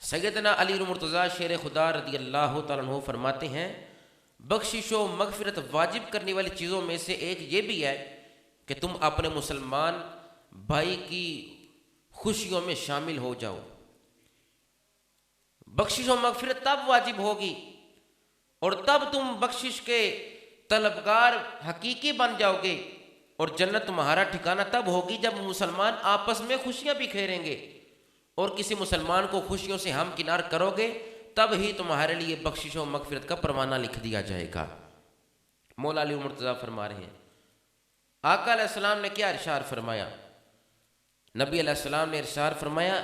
سیدنا علی مرتضیٰ شیر خدا رضی اللہ تعالیٰ عنہ فرماتے ہیں بخشش و مغفرت واجب کرنے والی چیزوں میں سے ایک یہ بھی ہے کہ تم اپنے مسلمان بھائی کی خوشیوں میں شامل ہو جاؤ۔ بخشش و مغفرت تب واجب ہوگی اور تب تم بخشش کے طلبگار حقیقی بن جاؤ گے، اور جنت تمہارا ٹھکانہ تب ہوگی جب مسلمان آپس میں خوشیاں بکھیریں گے، اور کسی مسلمان کو خوشیوں سے ہمکنار کرو گے تب ہی تمہارے لیے بخشش و مغفرت کا پروانہ لکھ دیا جائے گا۔ مولا علی مرتضیٰ فرما رہے ہیں آقا علیہ السلام نے کیا ارشاد فرمایا؟ نبی علیہ السلام نے ارشاد فرمایا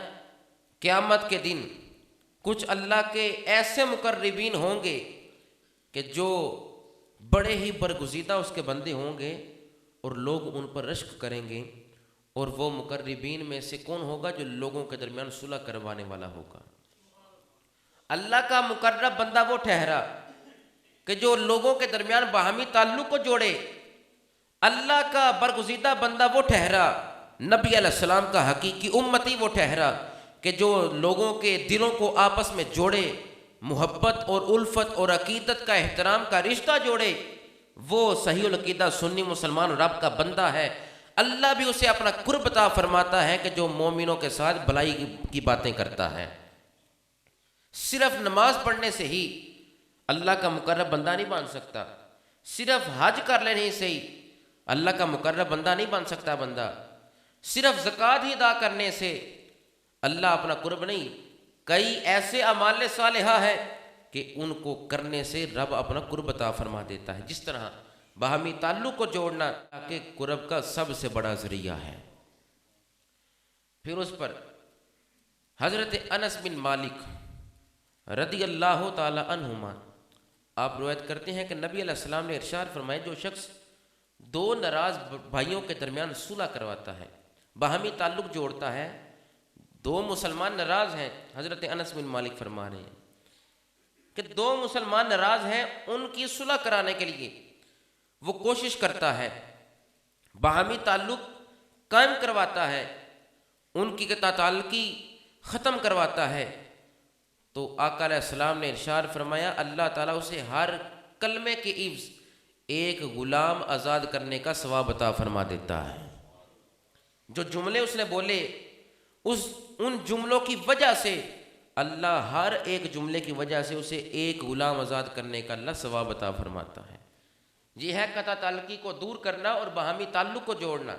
قیامت کے دن کچھ اللہ کے ایسے مقربین ہوں گے کہ جو بڑے ہی برگزیدہ اس کے بندے ہوں گے اور لوگ ان پر رشک کریں گے، اور وہ مقربین میں سے کون ہوگا؟ جو لوگوں کے درمیان صلح کروانے والا ہوگا۔ اللہ کا مقرب بندہ وہ ٹھہرا کہ جو لوگوں کے درمیان باہمی تعلق کو جوڑے۔ اللہ کا برگزیدہ بندہ وہ ٹھہرا، نبی علیہ السلام کا حقیقی امتی وہ ٹھہرا کہ جو لوگوں کے دلوں کو آپس میں جوڑے، محبت اور الفت اور عقیدت کا احترام کا رشتہ جوڑے۔ وہ صحیح العقیدہ سنی مسلمان رب کا بندہ ہے۔ اللہ بھی اسے اپنا قرب عطا فرماتا ہے کہ جو مومنوں کے ساتھ بھلائی کی باتیں کرتا ہے۔ صرف نماز پڑھنے سے ہی اللہ کا مقرب بندہ نہیں بن سکتا، صرف حج کر لینے سے ہی اللہ کا مقرب بندہ نہیں بن سکتا بندہ، صرف زکوٰۃ ہی ادا کرنے سے اللہ اپنا قرب نہیں، کئی ایسے اعمال صالحہ ہیں کہ ان کو کرنے سے رب اپنا قرب عطا فرما دیتا ہے، جس طرح باہمی تعلق کو جوڑنا کہ قرب کا سب سے بڑا ذریعہ ہے۔ پھر اس پر حضرت انس بن مالک رضی اللہ تعالی عنہما آپ روایت کرتے ہیں کہ نبی علیہ السلام نے ارشاد فرمایا جو شخص دو ناراض بھائیوں کے درمیان صلح کرواتا ہے، باہمی تعلق جوڑتا ہے، دو مسلمان ناراض ہیں، حضرت انس بن مالک فرما رہے ہیں کہ دو مسلمان ناراض ہیں، ان کی صلح کرانے کے لیے وہ کوشش کرتا ہے، باہمی تعلق قائم کرواتا ہے، ان کی تعلقی ختم کرواتا ہے، تو آقا علیہ السلام نے ارشاد فرمایا اللہ تعالیٰ اسے ہر کلمے کے عوض ایک غلام آزاد کرنے کا ثواب عطا فرما دیتا ہے۔ جو جملے اس نے بولے ان جملوں کی وجہ سے اللہ ہر ایک جملے کی وجہ سے اسے ایک غلام آزاد کرنے کا اللہ ثواب عطا فرماتا ہے۔ یہ ہے قطع تعلقی کو دور کرنا اور باہمی تعلق کو جوڑنا۔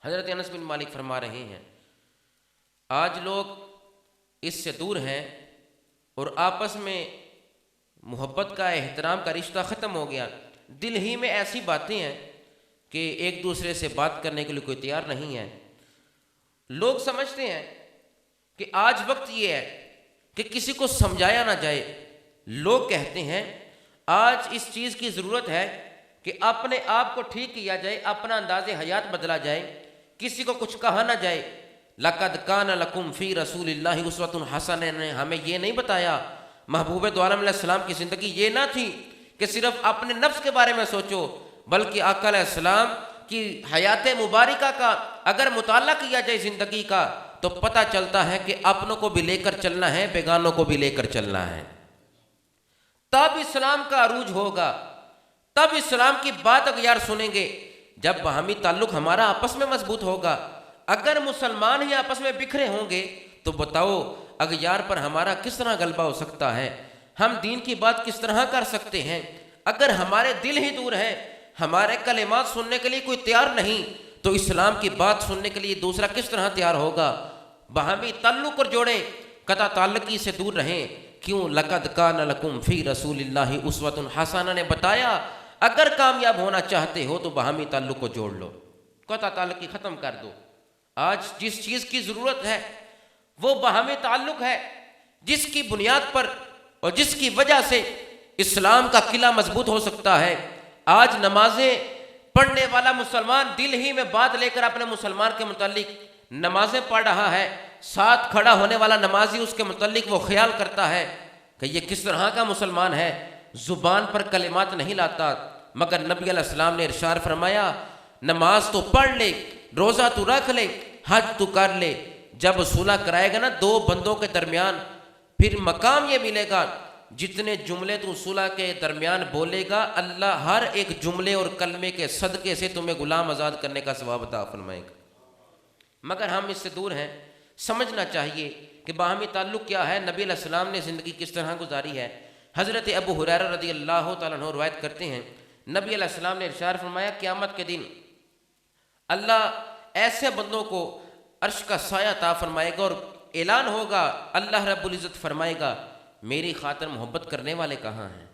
حضرت انس بن مالک فرما رہے ہیں آج لوگ اس سے دور ہیں اور آپس میں محبت کا احترام کا رشتہ ختم ہو گیا، دل ہی میں ایسی باتیں ہیں کہ ایک دوسرے سے بات کرنے کے لیے کوئی تیار نہیں ہے۔ لوگ سمجھتے ہیں کہ آج وقت یہ ہے کہ کسی کو سمجھایا نہ جائے، لوگ کہتے ہیں آج اس چیز کی ضرورت ہے کہ اپنے آپ کو ٹھیک کیا جائے، اپنا انداز حیات بدلا جائے، کسی کو کچھ کہا نہ جائے۔ لَقَدْ كَانَ لَكُمْ فِي رَسُولِ اللَّهِ أُسْوَةٌ حَسَنَةٌ نے ہمیں یہ نہیں بتایا، محبوب دو عالم علیہ السلام کی زندگی یہ نہ تھی کہ صرف اپنے نفس کے بارے میں سوچو، بلکہ آقا علیہ السلام کی حیات مبارکہ کا اگر مطالعہ کیا جائے زندگی کا تو پتہ چلتا ہے کہ اپنوں کو بھی لے کر چلنا ہے، بیگانوں کو بھی لے کر چلنا ہے۔ تب اسلام کا عروج ہوگا، تب اسلام کی بات اغیار سنیں گے جب باہمی تعلق ہمارا آپس میں مضبوط ہوگا۔ اگر مسلمان ہی آپس میں بکھرے ہوں گے تو بتاؤ اغیار پر ہمارا کس طرح غلبہ ہو سکتا ہے، ہم دین کی بات کس طرح کر سکتے ہیں؟ اگر ہمارے دل ہی دور ہیں، ہمارے کلمات سننے کے لیے کوئی تیار نہیں، تو اسلام کی بات سننے کے لیے دوسرا کس طرح تیار ہوگا؟ باہمی تعلق کو جوڑیں، قطع تعلقی سے دور رہیں۔ کیوں؟ لَقَدْ كَانَ لَكُمْ فِي رَسُولِ اللَّهِ أُسْوَةٌ حَسَنَةٌ نے بتایا اگر کامیاب ہونا چاہتے ہو تو باہمی تعلق کو جوڑ لو، قطع تعلقی ختم کر دو۔ آج جس چیز کی ضرورت ہے وہ باہمی تعلق ہے، جس کی بنیاد پر اور جس کی وجہ سے اسلام کا قلعہ مضبوط ہو سکتا ہے۔ آج نمازیں پڑھنے والا مسلمان دل ہی میں بات لے کر اپنے مسلمان کے متعلق نمازیں پڑھ رہا ہے، ساتھ کھڑا ہونے والا نمازی اس کے متعلق وہ خیال کرتا ہے کہ یہ کس طرح کا مسلمان ہے، زبان پر کلمات نہیں لاتا، مگر نبی علیہ السلام نے ارشاد فرمایا نماز تو پڑھ لے، روزہ تو رکھ لے، حج تو کر لے، جب صلح کرائے گا نا دو بندوں کے درمیان، پھر مقام یہ ملے گا جتنے جملے تو صلح کے درمیان بولے گا اللہ ہر ایک جملے اور کلمے کے صدقے سے تمہیں غلام آزاد کرنے کا ثواب عطا فرمائے گا۔ مگر ہم اس سے دور ہیں۔ سمجھنا چاہیے کہ باہمی تعلق کیا ہے، نبی علیہ السلام نے زندگی کس طرح گزاری ہے۔ حضرت ابو ہریرہ رضی اللہ تعالیٰ عنہ روایت کرتے ہیں، نبی علیہ السلام نے ارشاد فرمایا قیامت کے دن اللہ ایسے بندوں کو عرش کا سایہ عطا فرمائے گا اور اعلان ہوگا، اللہ رب العزت فرمائے گا میری خاطر محبت کرنے والے کہاں ہیں؟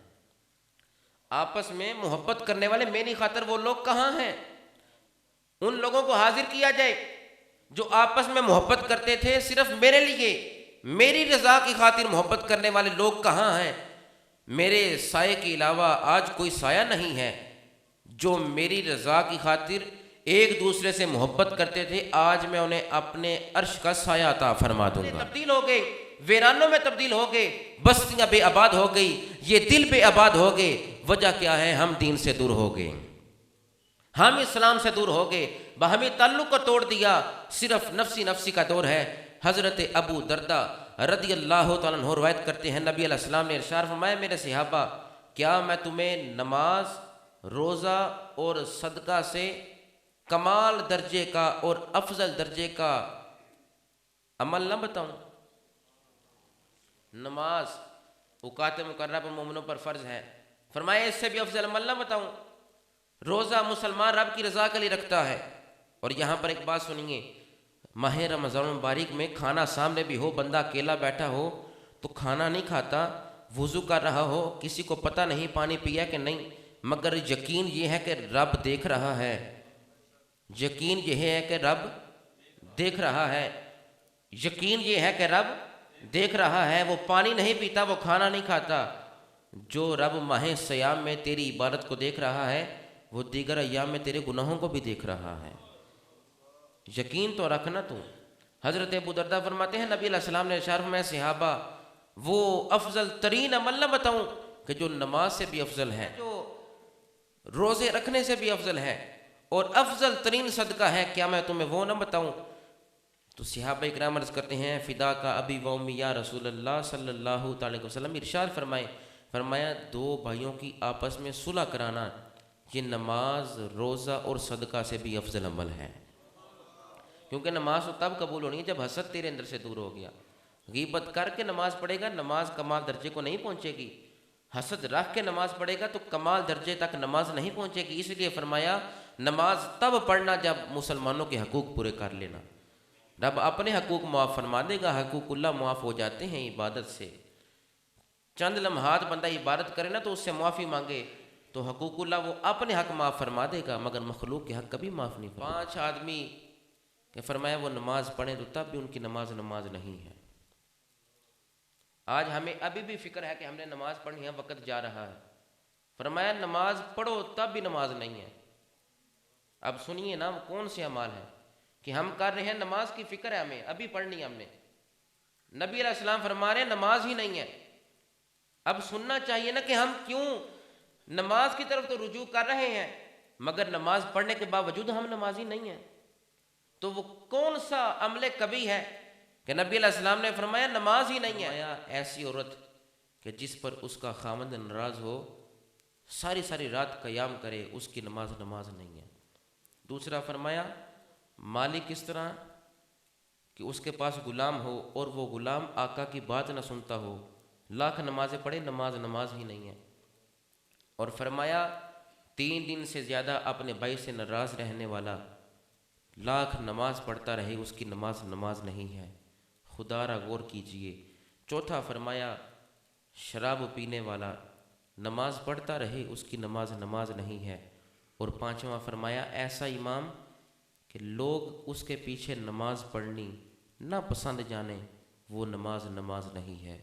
آپس میں محبت کرنے والے میری خاطر وہ لوگ کہاں ہیں؟ ان لوگوں کو حاضر کیا جائے جو آپس میں محبت کرتے تھے صرف میرے لیے، میری رضا کی خاطر محبت کرنے والے لوگ کہاں ہیں؟ میرے سائے کے علاوہ آج کوئی سایہ نہیں ہے۔ جو میری رضا کی خاطر ایک دوسرے سے محبت کرتے تھے آج میں انہیں اپنے عرش کا سایہ عطا فرما دوں گا۔ تبدیل ہو گئے، ویرانوں میں تبدیل ہو گئے، بستیاں بے آباد ہو گئی، یہ دل بے آباد ہو گئے۔ وجہ کیا ہے؟ ہم دین سے دور ہو گئے، ہم اسلام سے دور ہو گئے، باہمی تعلق کو توڑ دیا، صرف نفسی کا دور ہے۔ حضرت ابو دردہ رضی اللہ تعالیٰ عنہ روایت کرتے ہیں، نبی علیہ السلام نے ارشاد فرمایا میرے صحابہ کیا میں تمہیں نماز، روزہ اور صدقہ سے کمال درجے کا اور افضل درجے کا عمل نہ بتاؤں؟ نماز اوقات مقررہ پر مومنوں پر فرض ہے، فرمایا اس سے بھی افضل عمل نہ بتاؤں؟ روزہ مسلمان رب کی رضا کے لیے رکھتا ہے۔ اور یہاں پر ایک بات سنیے، ماہ رمضان مبارک میں کھانا سامنے بھی ہو، بندہ اکیلا بیٹھا ہو تو کھانا نہیں کھاتا، وضو کر رہا ہو، کسی کو پتہ نہیں پانی پیا کہ نہیں، مگر یقین یہ ہے کہ رب دیکھ رہا ہے، یقین یہ ہے کہ رب دیکھ رہا ہے، یقین یہ ہے کہ رب دیکھ رہا ہے۔ وہ پانی نہیں پیتا، وہ کھانا نہیں کھاتا۔ جو رب ماہ سیام میں تیری عبادت کو دیکھ رہا ہے وہ دیگر ایام میں تیرے گناہوں کو بھی دیکھ رہا ہے، یقین تو رکھنا تو۔ حضرت ابو دردہ فرماتے ہیں نبی علیہ السلام نے ارشاد فرمایا صحابہ وہ افضل ترین عمل نہ بتاؤں کہ جو نماز سے بھی افضل ہے، جو روزے رکھنے سے بھی افضل ہے، اور افضل ترین صدقہ ہے، کیا میں تمہیں وہ نہ بتاؤں؟ تو صحابہ اکرام عرض کرتے ہیں فدا کا ابی و امی یا رسول اللہ صلی اللہ علیہ وسلم، ارشاد فرمایا دو بھائیوں کی آپس میں صلح کرانا یہ نماز، روزہ اور صدقہ سے بھی افضل عمل ہے۔ کیونکہ نماز تو تب قبول ہونی ہے جب حسد تیرے اندر سے دور ہو گیا۔ غیبت کر کے نماز پڑھے گا، نماز کمال درجے کو نہیں پہنچے گی۔ حسد رکھ کے نماز پڑھے گا تو کمال درجے تک نماز نہیں پہنچے گی۔ اس لیے فرمایا نماز تب پڑھنا جب مسلمانوں کے حقوق پورے کر لینا۔ رب اپنے حقوق معاف فرما دے گا، حقوق اللہ معاف ہو جاتے ہیں عبادت سے۔ چند لمحات بندہ عبادت کرے نا تو اس سے معافی مانگے تو حقوق اللہ وہ اپنے حق معاف فرما دے گا، مگر مخلوق کے حق کبھی معاف نہیں فرما۔ 5 آدمی کہ فرمایا وہ نماز پڑھیں تو تب بھی ان کی نماز نہیں ہے۔ آج ہمیں ابھی بھی فکر ہے کہ ہم نے نماز پڑھنی ہے، وقت جا رہا ہے۔ فرمایا نماز پڑھو تب بھی نماز نہیں ہے۔ اب سنیے نا وہ کون سے اعمال ہیں کہ ہم کر رہے ہیں، نماز کی فکر ہے ہمیں، ابھی پڑھنی ہے ہم نے، نبی علیہ السلام فرما رہے ہیں نماز ہی نہیں ہے۔ اب سننا چاہیے نا کہ ہم کیوں نماز کی طرف تو رجوع کر رہے ہیں مگر نماز پڑھنے کے باوجود ہم نمازی نہیں ہیں۔ تو وہ کون سا عمل کبھی ہے کہ نبی علیہ السلام نے فرمایا نماز ہی نہیں ہے؟ ایسی عورت کہ جس پر اس کا خاوند ناراض ہو، ساری رات قیام کرے، اس کی نماز نہیں ہے۔ دوسرا فرمایا مالک اس طرح کہ اس کے پاس غلام ہو اور وہ غلام آقا کی بات نہ سنتا ہو، لاکھ نمازیں پڑھے، نماز ہی نہیں ہے۔ اور فرمایا 3 دن سے زیادہ اپنے بھائی سے ناراض رہنے والا، لاکھ نماز پڑھتا رہے، اس کی نماز نہیں ہے۔ خدا را غور کیجئے۔ چوتھا فرمایا شراب پینے والا، نماز پڑھتا رہے، اس کی نماز نہیں ہے۔ اور 5واں فرمایا ایسا امام کہ لوگ اس کے پیچھے نماز پڑھنی نہ پسند جانے، وہ نماز نہیں ہے۔